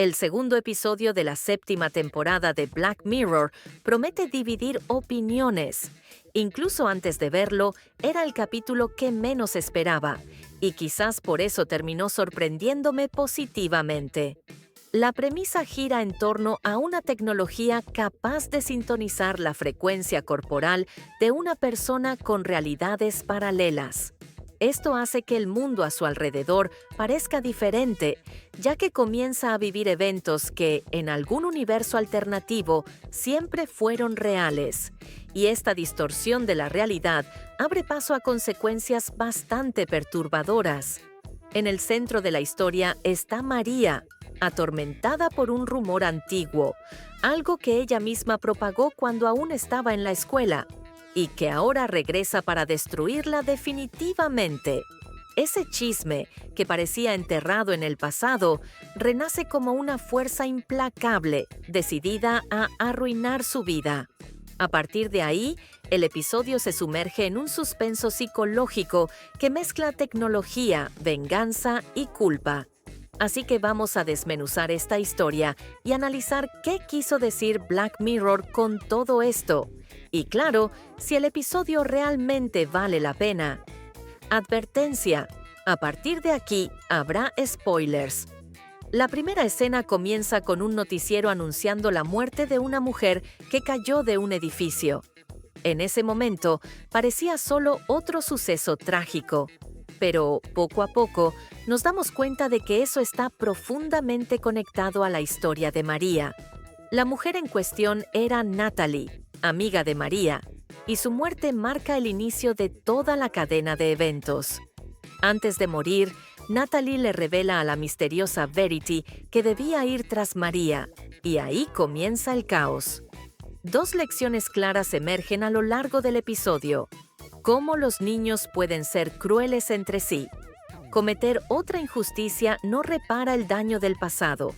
El segundo episodio de la séptima temporada de Black Mirror promete dividir opiniones. Incluso antes de verlo, era el capítulo que menos esperaba, y quizás por eso terminó sorprendiéndome positivamente. La premisa gira en torno a una tecnología capaz de sintonizar la frecuencia corporal de una persona con realidades paralelas. Esto hace que el mundo a su alrededor parezca diferente, ya que comienza a vivir eventos que, en algún universo alternativo, siempre fueron reales. Y esta distorsión de la realidad abre paso a consecuencias bastante perturbadoras. En el centro de la historia está María, atormentada por un rumor antiguo, algo que ella misma propagó cuando aún estaba en la escuela, y que ahora regresa para destruirla definitivamente. Ese chisme, que parecía enterrado en el pasado, renace como una fuerza implacable, decidida a arruinar su vida. A partir de ahí, el episodio se sumerge en un suspenso psicológico que mezcla tecnología, venganza y culpa. Así que vamos a desmenuzar esta historia y analizar qué quiso decir Black Mirror con todo esto. Y claro, si el episodio realmente vale la pena. Advertencia: a partir de aquí habrá spoilers. La primera escena comienza con un noticiero anunciando la muerte de una mujer que cayó de un edificio. En ese momento, parecía solo otro suceso trágico. Pero, poco a poco, nos damos cuenta de que eso está profundamente conectado a la historia de María. La mujer en cuestión era Natalie, amiga de María, y su muerte marca el inicio de toda la cadena de eventos. Antes de morir, Natalie le revela a la misteriosa Verity que debía ir tras María, y ahí comienza el caos. Dos lecciones claras emergen a lo largo del episodio: cómo los niños pueden ser crueles entre sí. Cometer otra injusticia no repara el daño del pasado.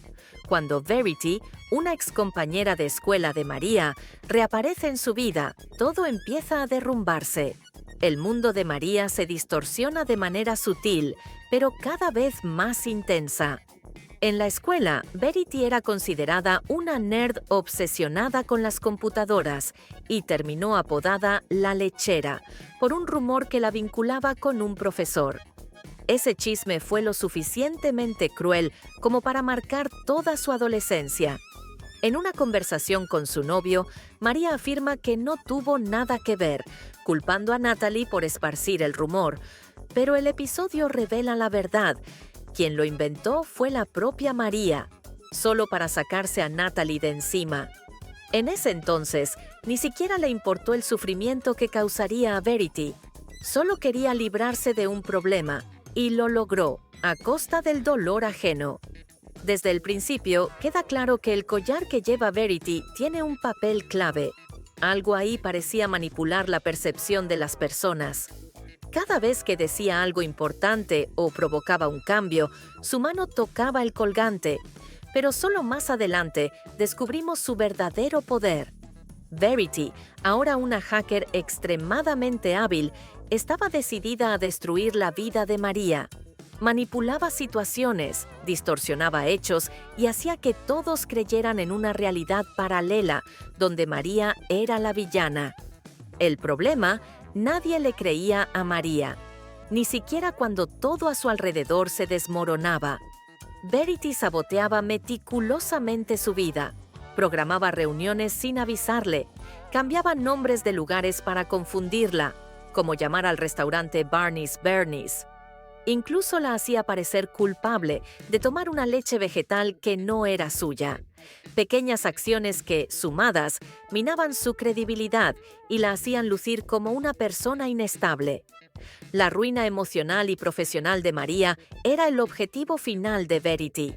Cuando Verity, una excompañera de escuela de María, reaparece en su vida, todo empieza a derrumbarse. El mundo de María se distorsiona de manera sutil, pero cada vez más intensa. En la escuela, Verity era considerada una nerd obsesionada con las computadoras y terminó apodada la lechera por un rumor que la vinculaba con un profesor. Ese chisme fue lo suficientemente cruel como para marcar toda su adolescencia. En una conversación con su novio, María afirma que no tuvo nada que ver, culpando a Natalie por esparcir el rumor. Pero el episodio revela la verdad. Quien lo inventó fue la propia María, solo para sacarse a Natalie de encima. En ese entonces, ni siquiera le importó el sufrimiento que causaría a Verity. Solo quería librarse de un problema, y lo logró, a costa del dolor ajeno. Desde el principio, queda claro que el collar que lleva Verity tiene un papel clave. Algo ahí parecía manipular la percepción de las personas. Cada vez que decía algo importante o provocaba un cambio, su mano tocaba el colgante. Pero solo más adelante descubrimos su verdadero poder. Verity, ahora una hacker extremadamente hábil, estaba decidida a destruir la vida de María. Manipulaba situaciones, distorsionaba hechos y hacía que todos creyeran en una realidad paralela, donde María era la villana. El problema: nadie le creía a María, ni siquiera cuando todo a su alrededor se desmoronaba. Verity saboteaba meticulosamente su vida, programaba reuniones sin avisarle, cambiaba nombres de lugares para confundirla, como llamar al restaurante Barney's Bernie's. Incluso la hacía parecer culpable de tomar una leche vegetal que no era suya. Pequeñas acciones que, sumadas, minaban su credibilidad y la hacían lucir como una persona inestable. La ruina emocional y profesional de María era el objetivo final de Verity.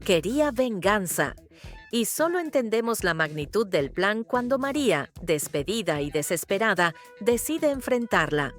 Quería venganza. Y solo entendemos la magnitud del plan cuando María, despedida y desesperada, decide enfrentarla.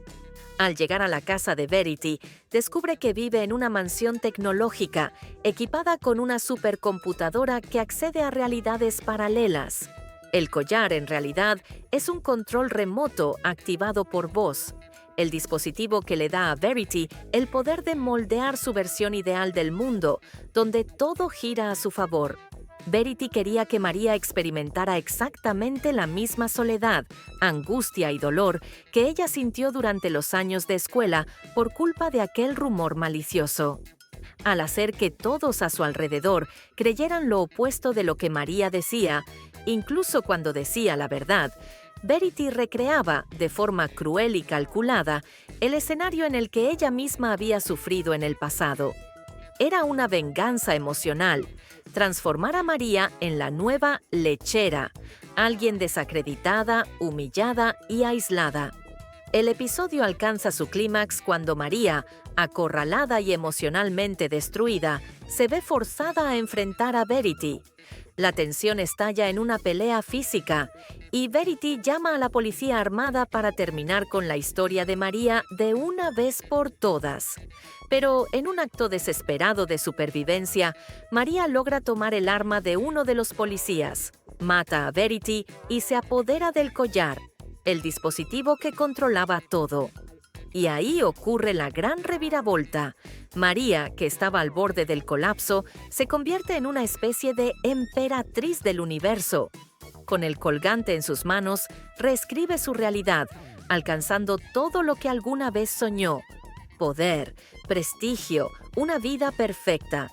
Al llegar a la casa de Verity, descubre que vive en una mansión tecnológica, equipada con una supercomputadora que accede a realidades paralelas. El collar, en realidad, es un control remoto activado por voz. el dispositivo que le da a Verity el poder de moldear su versión ideal del mundo, donde todo gira a su favor. Verity quería que María experimentara exactamente la misma soledad, angustia y dolor que ella sintió durante los años de escuela por culpa de aquel rumor malicioso. Al hacer que todos a su alrededor creyeran lo opuesto de lo que María decía, incluso cuando decía la verdad, Verity recreaba, de forma cruel y calculada, el escenario en el que ella misma había sufrido en el pasado. Era una venganza emocional, transformar a María en la nueva lechera, alguien desacreditada, humillada y aislada. El episodio alcanza su clímax cuando María, acorralada y emocionalmente destruida, se ve forzada a enfrentar a Verity. La tensión estalla en una pelea física y Verity llama a la policía armada para terminar con la historia de María de una vez por todas. Pero en un acto desesperado de supervivencia, María logra tomar el arma de uno de los policías, mata a Verity y se apodera del collar, el dispositivo que controlaba todo. Y ahí ocurre la gran reviravolta. María, que estaba al borde del colapso, se convierte en una especie de emperatriz del universo. Con el colgante en sus manos, reescribe su realidad, alcanzando todo lo que alguna vez soñó: poder, prestigio, una vida perfecta.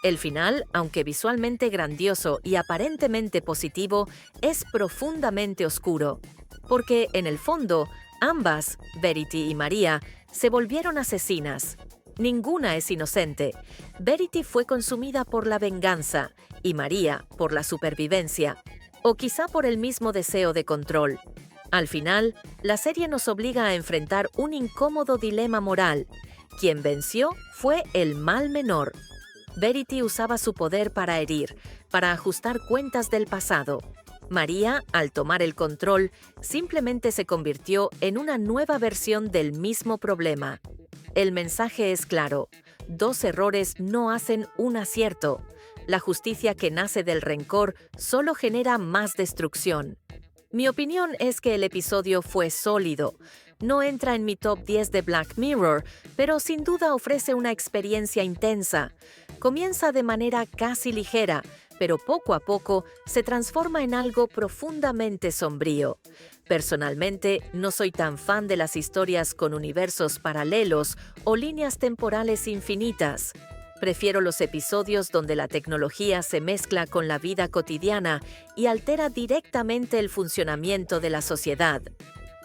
El final, aunque visualmente grandioso y aparentemente positivo, es profundamente oscuro. Porque, en el fondo, ambas, Verity y María, se volvieron asesinas. Ninguna es inocente. Verity fue consumida por la venganza y María por la supervivencia, o quizá por el mismo deseo de control. Al final, la serie nos obliga a enfrentar un incómodo dilema moral. Quien venció fue el mal menor. Verity usaba su poder para herir, para ajustar cuentas del pasado. María, al tomar el control, simplemente se convirtió en una nueva versión del mismo problema. El mensaje es claro: 2 errores no hacen un acierto. La justicia que nace del rencor solo genera más destrucción. Mi opinión es que el episodio fue sólido. No entra en mi top 10 de Black Mirror, pero sin duda ofrece una experiencia intensa. Comienza de manera casi ligera, pero poco a poco se transforma en algo profundamente sombrío. Personalmente, no soy tan fan de las historias con universos paralelos o líneas temporales infinitas. Prefiero los episodios donde la tecnología se mezcla con la vida cotidiana y altera directamente el funcionamiento de la sociedad.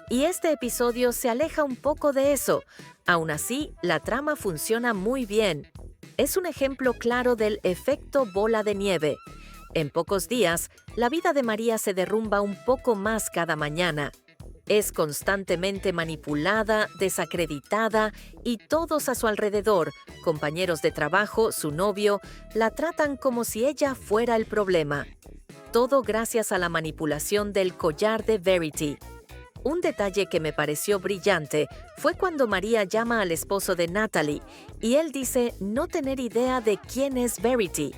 Y este episodio se aleja un poco de eso. Aún así, la trama funciona muy bien. Es un ejemplo claro del efecto bola de nieve. En pocos días, la vida de María se derrumba un poco más cada mañana. Es constantemente manipulada, desacreditada y todos a su alrededor, compañeros de trabajo, su novio, la tratan como si ella fuera el problema. Todo gracias a la manipulación del collar de Verity. Un detalle que me pareció brillante fue cuando María llama al esposo de Natalie y él dice no tener idea de quién es Verity.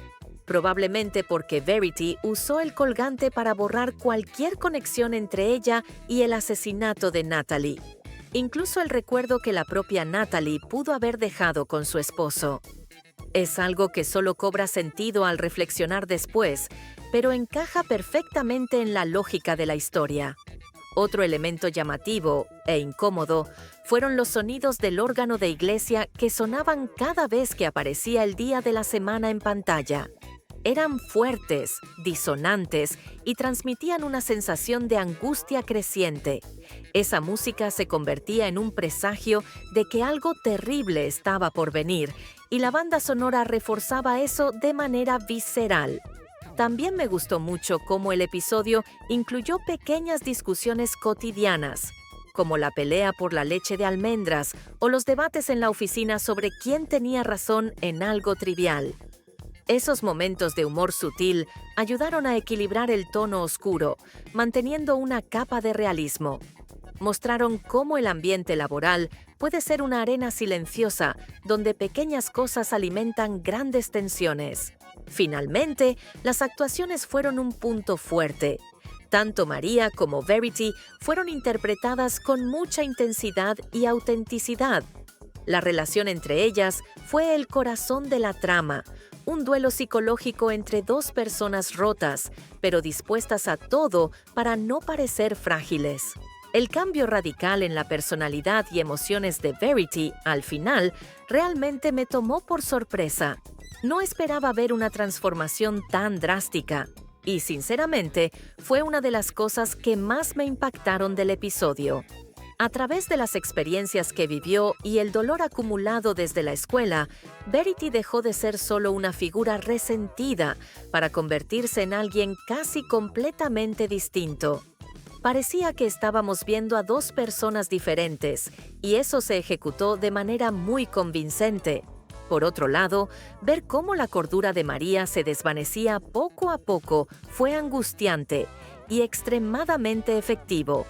Probablemente porque Verity usó el colgante para borrar cualquier conexión entre ella y el asesinato de Natalie. Incluso el recuerdo que la propia Natalie pudo haber dejado con su esposo. Es algo que solo cobra sentido al reflexionar después, pero encaja perfectamente en la lógica de la historia. Otro elemento llamativo e incómodo fueron los sonidos del órgano de iglesia que sonaban cada vez que aparecía el día de la semana en pantalla. Eran fuertes, disonantes y transmitían una sensación de angustia creciente. Esa música se convertía en un presagio de que algo terrible estaba por venir, y la banda sonora reforzaba eso de manera visceral. También me gustó mucho cómo el episodio incluyó pequeñas discusiones cotidianas, como la pelea por la leche de almendras o los debates en la oficina sobre quién tenía razón en algo trivial. Esos momentos de humor sutil ayudaron a equilibrar el tono oscuro, manteniendo una capa de realismo. Mostraron cómo el ambiente laboral puede ser una arena silenciosa donde pequeñas cosas alimentan grandes tensiones. Finalmente, las actuaciones fueron un punto fuerte. Tanto María como Verity fueron interpretadas con mucha intensidad y autenticidad. La relación entre ellas fue el corazón de la trama, un duelo psicológico entre dos personas rotas, pero dispuestas a todo para no parecer frágiles. El cambio radical en la personalidad y emociones de Verity, al final, realmente me tomó por sorpresa. No esperaba ver una transformación tan drástica. Y, sinceramente, fue una de las cosas que más me impactaron del episodio. A través de las experiencias que vivió y el dolor acumulado desde la escuela, Verity dejó de ser solo una figura resentida para convertirse en alguien casi completamente distinto. Parecía que estábamos viendo a dos personas diferentes, y eso se ejecutó de manera muy convincente. Por otro lado, ver cómo la cordura de María se desvanecía poco a poco fue angustiante y extremadamente efectivo.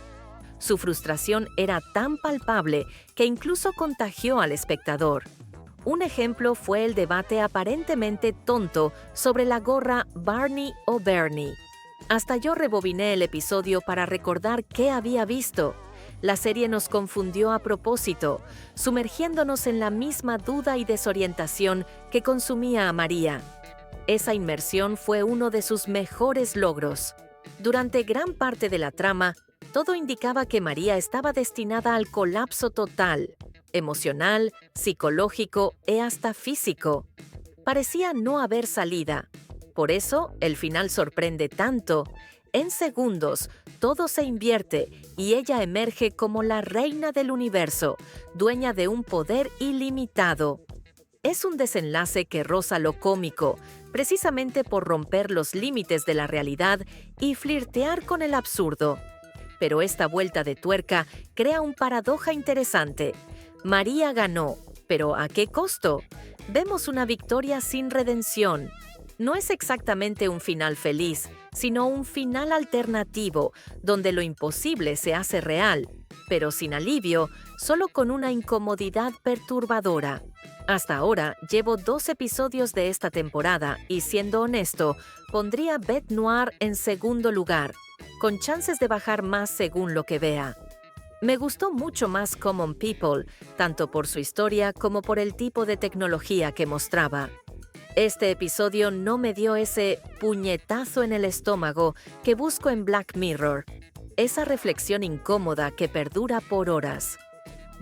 Su frustración era tan palpable que incluso contagió al espectador. Un ejemplo fue el debate aparentemente tonto sobre la gorra Barney o Bernie. Hasta yo rebobiné el episodio para recordar qué había visto. La serie nos confundió a propósito, sumergiéndonos en la misma duda y desorientación que consumía a María. Esa inmersión fue uno de sus mejores logros. Durante gran parte de la trama, todo indicaba que María estaba destinada al colapso total, emocional, psicológico e hasta físico. Parecía no haber salida. Por eso, el final sorprende tanto. En segundos, todo se invierte y ella emerge como la reina del universo, dueña de un poder ilimitado. Es un desenlace que roza lo cómico, precisamente por romper los límites de la realidad y flirtear con el absurdo. Pero esta vuelta de tuerca crea un paradoja interesante. María ganó, pero ¿a qué costo? Vemos una victoria sin redención. No es exactamente un final feliz, sino un final alternativo, donde lo imposible se hace real, pero sin alivio, solo con una incomodidad perturbadora. Hasta ahora, llevo 2 episodios de esta temporada y, siendo honesto, pondría Bête Noire en segundo lugar, con chances de bajar más según lo que vea. Me gustó mucho más Common People, tanto por su historia como por el tipo de tecnología que mostraba. Este episodio no me dio ese puñetazo en el estómago que busco en Black Mirror, esa reflexión incómoda que perdura por horas.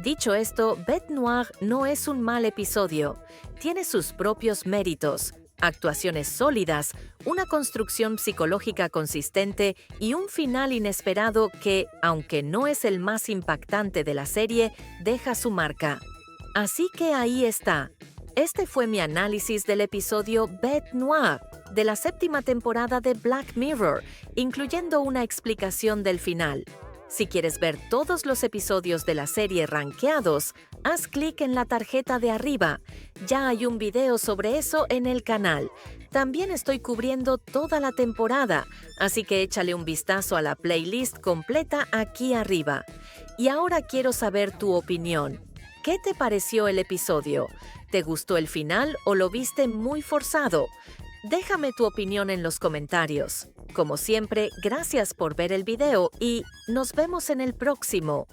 Dicho esto, Bête Noire no es un mal episodio, tiene sus propios méritos, actuaciones sólidas, una construcción psicológica consistente y un final inesperado que, aunque no es el más impactante de la serie, deja su marca. Así que ahí está. Este fue mi análisis del episodio Bête Noire de la 7ª temporada de Black Mirror, incluyendo una explicación del final. Si quieres ver todos los episodios de la serie rankeados, haz clic en la tarjeta de arriba. Ya hay un video sobre eso en el canal. También estoy cubriendo toda la temporada, así que échale un vistazo a la playlist completa aquí arriba. Y ahora quiero saber tu opinión. ¿Qué te pareció el episodio? ¿Te gustó el final o lo viste muy forzado? Déjame tu opinión en los comentarios. Como siempre, gracias por ver el video y nos vemos en el próximo.